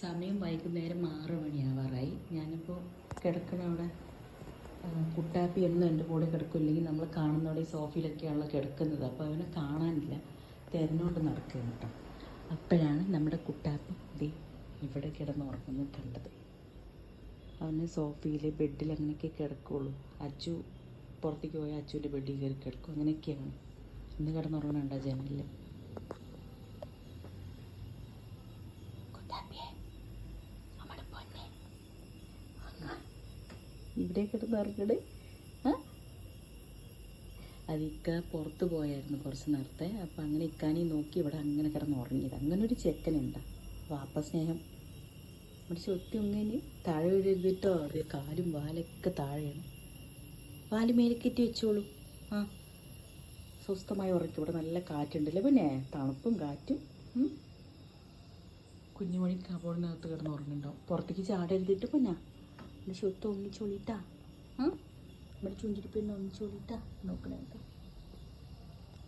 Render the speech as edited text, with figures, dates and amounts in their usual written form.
സമയം വൈകുന്നേരം 6 മണിയാവാറായി. ഞാനിപ്പോൾ കിടക്കണ അവിടെ കുട്ടാപ്പി എന്നും എൻ്റെ കൂടെ കിടക്കില്ലെങ്കിൽ നമ്മൾ കാണുന്നവിടെ ഈ സോഫയിലൊക്കെയാണല്ലോ കിടക്കുന്നത്. അപ്പോൾ അവനെ കാണാനില്ല, തിരഞ്ഞുകൊണ്ട് നടക്കുകയാണ് കേട്ടോ. അപ്പോഴാണ് നമ്മുടെ കുട്ടാപ്പി ഇവിടെ കിടന്നുറങ്ങുന്നത് കണ്ടത്. അവന് സോഫയിൽ ബെഡിൽ അങ്ങനെയൊക്കെ കിടക്കുകയുള്ളൂ. അച്ചു പുറത്തേക്ക് പോയാൽ അച്ചുവിൻ്റെ ബെഡിൽ കയറി കിടക്കും. അങ്ങനെയൊക്കെയാണ് ഇന്ന് കിടന്നുറങ്ങണുണ്ടോ ജനലിൽ. ഇവിടെ കിടന്നുറങ്ങണേ. അത് ഇക്ക പുറത്ത് പോയായിരുന്നു കുറച്ച് നേരത്തെ. അപ്പം അങ്ങനെ ഇക്കാനെ നോക്കി ഇവിടെ അങ്ങനെ കിടന്നുറങ്ങിയത്. അങ്ങനെ ഒരു ചെക്കനുണ്ടാ വാപ്പ സ്നേഹം. നമ്മുടെ ചൊത്തി ഒന്നിന് താഴെ വീഴരുതിട്ടോ. അത് കാലും വാലൊക്കെ താഴെയാണ്. വാല് മേലേക്കെറ്റി വെച്ചോളൂ. സ്വസ്ഥമായി ഉറക്കും. ഇവിടെ നല്ല കാറ്റുണ്ടല്ലേ, പിന്നെ തണുപ്പും കാറ്റും. കുഞ്ഞുമണി കബോർഡിനകത്ത് കിടന്ന് ഉറങ്ങുന്നുണ്ടാവും. പുറത്തേക്ക് ചാടരുതിട്ട് പിന്നെ ചൊത്ത് ഒന്നിച്ചോളിട്ടാ. ഇവിടെ ചുഞ്ചിരിപ്പിന്ന് ഒന്നിച്ചോളിട്ടാ നോക്കണേ കേട്ടോ.